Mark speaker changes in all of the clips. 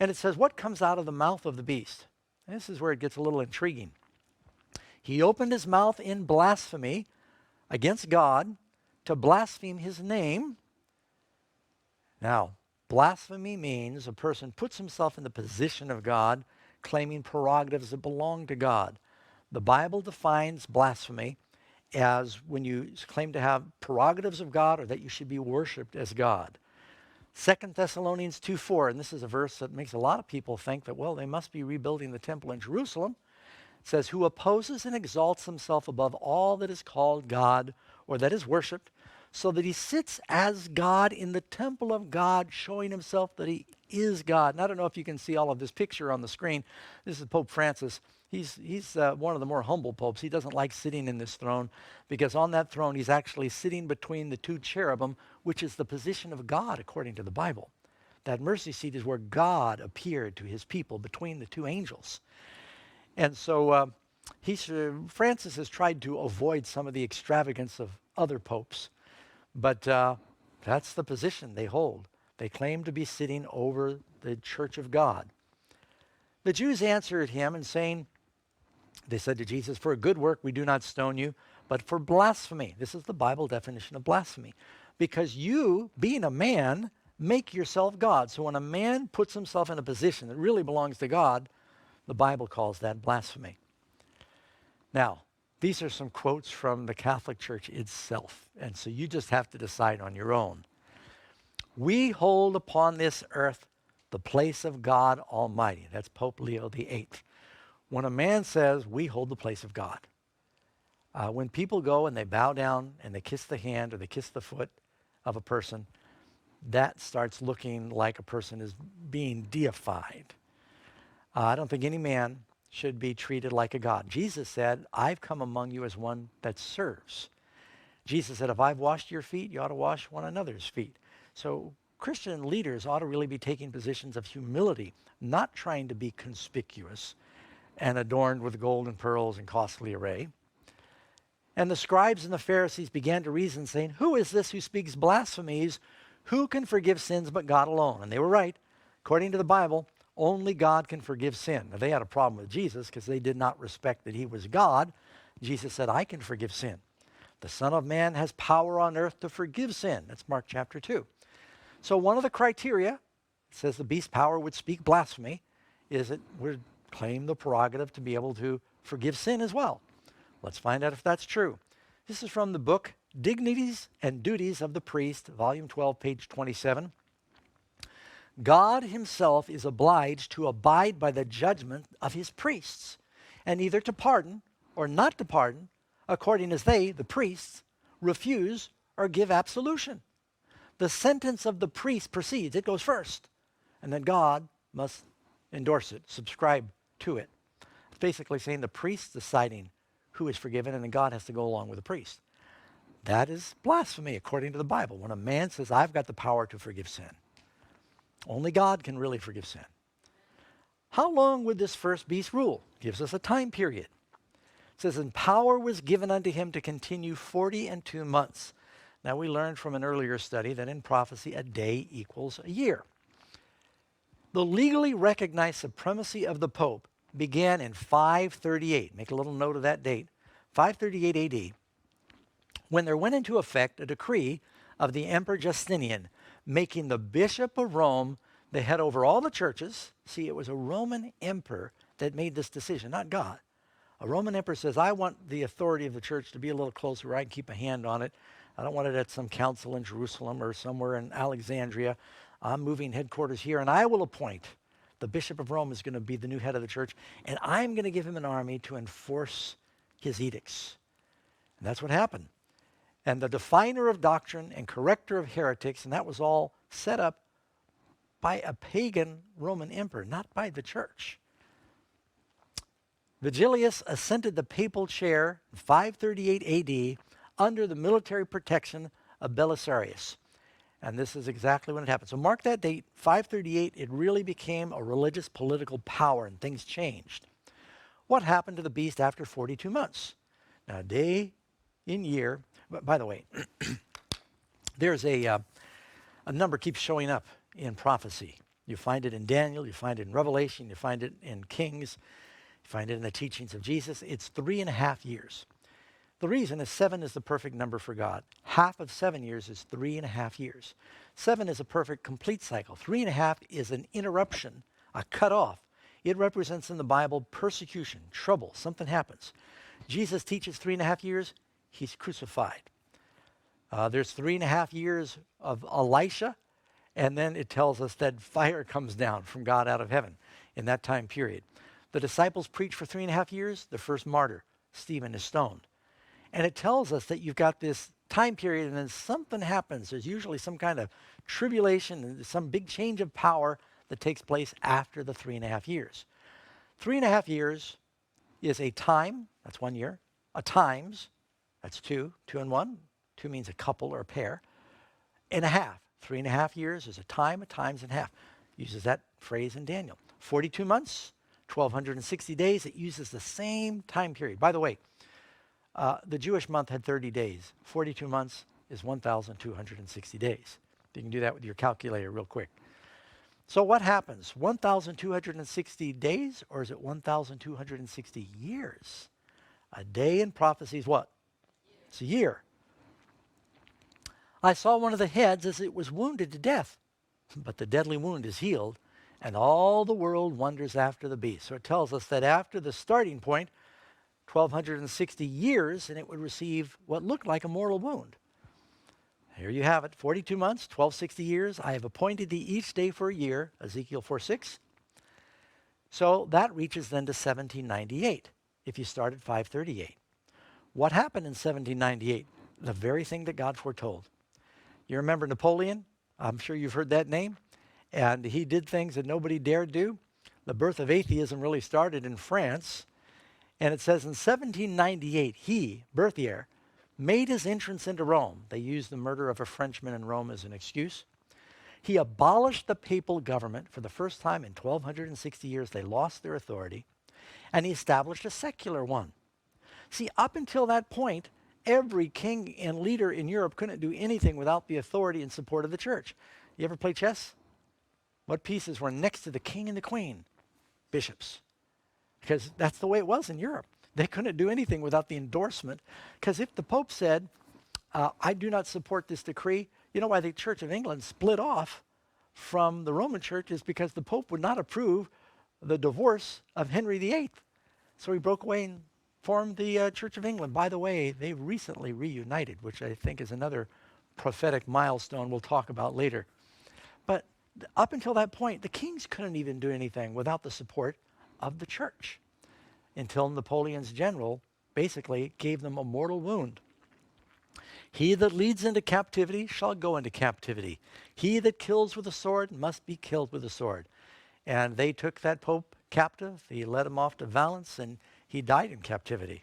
Speaker 1: And it says, what comes out of the mouth of the beast? And this is where it gets a little intriguing. He opened his mouth in blasphemy against God to blaspheme his name. Now, blasphemy means a person puts himself in the position of God, claiming prerogatives that belong to God. The Bible defines blasphemy as when you claim to have prerogatives of God or that you should be worshiped as God. 2 Thessalonians 2:4, and this is a verse that makes a lot of people think that, well, they must be rebuilding the temple in Jerusalem. It says, who opposes and exalts himself above all that is called God or that is worshipped, so that he sits as God in the temple of God, showing himself that he is God. And I don't know if you can see all of this picture on the screen. This is Pope Francis. He's one of the more humble popes. He doesn't like sitting in this throne because on that throne he's actually sitting between the two cherubim, which is the position of God according to the Bible. That mercy seat is where God appeared to his people between the two angels. And so Francis has tried to avoid some of the extravagance of other popes, but that's the position they hold. They claim to be sitting over the church of God. The Jews answered him and saying, they said to Jesus, for a good work we do not stone you, but for blasphemy. This is the Bible definition of blasphemy. Because you, being a man, make yourself God. So when a man puts himself in a position that really belongs to God, the Bible calls that blasphemy. Now, these are some quotes from the Catholic Church itself, and so you just have to decide on your own. We hold upon this earth the place of God Almighty. That's Pope Leo VIII. When a man says, we hold the place of God. When people go and they bow down and they kiss the hand or they kiss the foot of a person, that starts looking like a person is being deified. I don't think any man should be treated like a god. Jesus said, I've come among you as one that serves. Jesus said, if I've washed your feet, you ought to wash one another's feet. So Christian leaders ought to really be taking positions of humility, not trying to be conspicuous and adorned with gold and pearls and costly array. And the scribes and the Pharisees began to reason, saying, who is this who speaks blasphemies? Who can forgive sins but God alone? And they were right. According to the Bible, only God can forgive sin. Now, they had a problem with Jesus because they did not respect that he was God. Jesus said, I can forgive sin. The Son of Man has power on earth to forgive sin. That's Mark chapter 2. So one of the criteria, it says the beast power would speak blasphemy, is it would claim the prerogative to be able to forgive sin as well. Let's find out if that's true. This is from the book Dignities and Duties of the Priest, volume 12, page 27. God himself is obliged to abide by the judgment of his priests, and either to pardon or not to pardon, according as they, the priests, refuse or give absolution. The sentence of the priest proceeds, it goes first, and then God must endorse it, subscribe to it. It's basically saying the priest deciding who is forgiven, and then God has to go along with the priest. That is blasphemy according to the Bible. When a man says, I've got the power to forgive sin. Only God can really forgive sin. How long would this first beast rule? Gives us a time period. It says, and power was given unto him to continue 42 months. Now we learned from an earlier study that in prophecy, a day equals a year. The legally recognized supremacy of the Pope began in 538. Make a little note of that date. 538 AD, when there went into effect a decree of the Emperor Justinian, making the Bishop of Rome the head over all the churches. See, it was a Roman emperor that made this decision, not God. A Roman emperor says, I want the authority of the church to be a little closer where I can keep a hand on it. I don't want it at some council in Jerusalem or somewhere in Alexandria. I'm moving headquarters here, and I will appoint the Bishop of Rome is going to be the new head of the church, and I'm going to give him an army to enforce his edicts. And that's what happened. And the definer of doctrine and corrector of heretics, and that was all set up by a pagan Roman emperor, not by the church. Vigilius ascended the papal chair in 538 AD under the military protection of Belisarius. And this is exactly when it happened. So mark that date, 538, it really became a religious political power and things changed. What happened to the beast after 42 months? Now, day in year, by the way, there's a number keeps showing up in prophecy. You find it in Daniel, you find it in Revelation, you find it in Kings, you find it in the teachings of Jesus. It's 3.5 years. The reason is 7 is the perfect number for God. Half of 7 years is 3.5 years. 7 is a perfect complete cycle. 3.5 is an interruption, a cutoff. It represents in the Bible persecution, trouble, something happens. Jesus teaches 3.5 years, he's crucified. There's 3.5 years of Elisha, and then it tells us that fire comes down from God out of heaven in that time period. The disciples preach for 3.5 years. The first martyr, Stephen, is stoned. And it tells us that you've got this time period and then something happens. There's usually some kind of tribulation and some big change of power that takes place after the 3.5 years. 3.5 years is a time, that's 1 year, a times, that's 2, 2 and 1. 2 means a couple or a pair, and a half. 3.5 years is a time, a times, and half. Uses that phrase in Daniel. 42 months, 1,260 days. It uses the same time period. By the way, the Jewish month had 30 days. 42 months is 1,260 days. You can do that with your calculator real quick. So what happens? 1,260 days, or is it 1,260 years? A day in prophecy is what? It's a year. I saw one of the heads as it was wounded to death, but the deadly wound is healed, and all the world wonders after the beast. So it tells us that after the starting point, 1,260 years, and it would receive what looked like a mortal wound. Here you have it, 42 months, 1,260 years. I have appointed thee each day for a year, Ezekiel 4:6. So that reaches then to 1798, if you start at 538. What happened in 1798? The very thing that God foretold. You remember Napoleon? I'm sure you've heard that name. And he did things that nobody dared do. The birth of atheism really started in France. And it says in 1798, he, Berthier, made his entrance into Rome. They used the murder of a Frenchman in Rome as an excuse. He abolished the papal government. For the first time in 1,260 years, they lost their authority. And he established a secular one. See, up until that point, every king and leader in Europe couldn't do anything without the authority and support of the church. You ever play chess? What pieces were next to the king and the queen? Bishops. Because that's the way it was in Europe. They couldn't do anything without the endorsement. Because if the Pope said, I do not support this decree, you know why the Church of England split off from the Roman Church is because the Pope would not approve the divorce of Henry VIII. So he broke away and formed the Church of England. By the way, they recently reunited, which I think is another prophetic milestone we'll talk about later. But up until that point, the kings couldn't even do anything without the support of the church until Napoleon's general basically gave them a mortal wound. He that leads into captivity shall go into captivity. He that kills with a sword must be killed with a sword. And they took that pope captive. He led him off to Valence, and he died in captivity.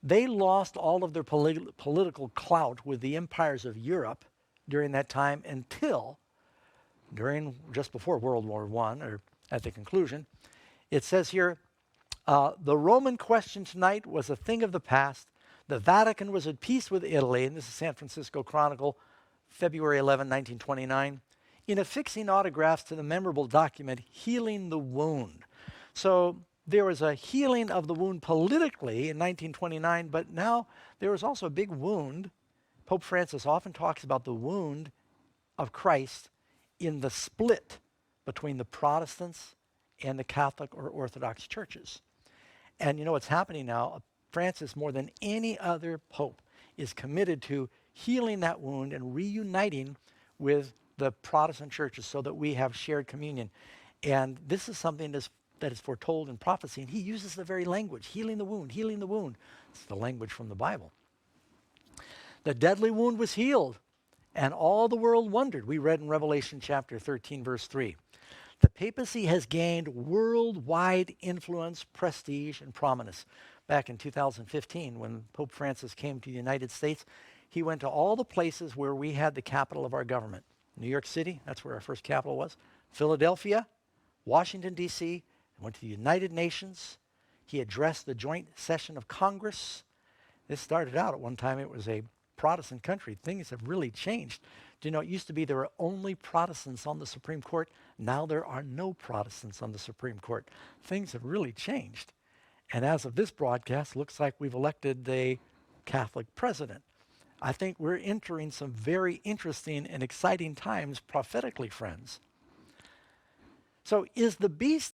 Speaker 1: They lost all of their political clout with the empires of Europe during that time until just before World War I, or at the conclusion. It says here, the Roman question tonight was a thing of the past. The Vatican was at peace with Italy, and this is San Francisco Chronicle, February 11, 1929, in affixing autographs to the memorable document, Healing the Wound. So there was a healing of the wound politically in 1929, but now there was also a big wound. Pope Francis often talks about the wound of Christ in the split between the Protestants and the Catholic or Orthodox churches. And you know what's happening now? Francis, more than any other pope, is committed to healing that wound and reuniting with the Protestant churches so that we have shared communion. And this is something that is foretold in prophecy. And he uses the very language, healing the wound, healing the wound. It's the language from the Bible. The deadly wound was healed, and all the world wondered. We read in Revelation chapter 13, verse 3. The papacy has gained worldwide influence, prestige, and prominence. Back in 2015, when Pope Francis came to the United States, he went to all the places where we had the capital of our government. New York City, that's where our first capital was. Philadelphia, Washington, D.C., went to the United Nations. He addressed the joint session of Congress. This started out at one time, it was a Protestant country, things have really changed. Do you know, it used to be there were only Protestants on the Supreme Court. Now there are no Protestants on the Supreme Court. Things have really changed. And as of this broadcast, looks like we've elected a Catholic president. I think we're entering some very interesting and exciting times prophetically, friends. So is the beast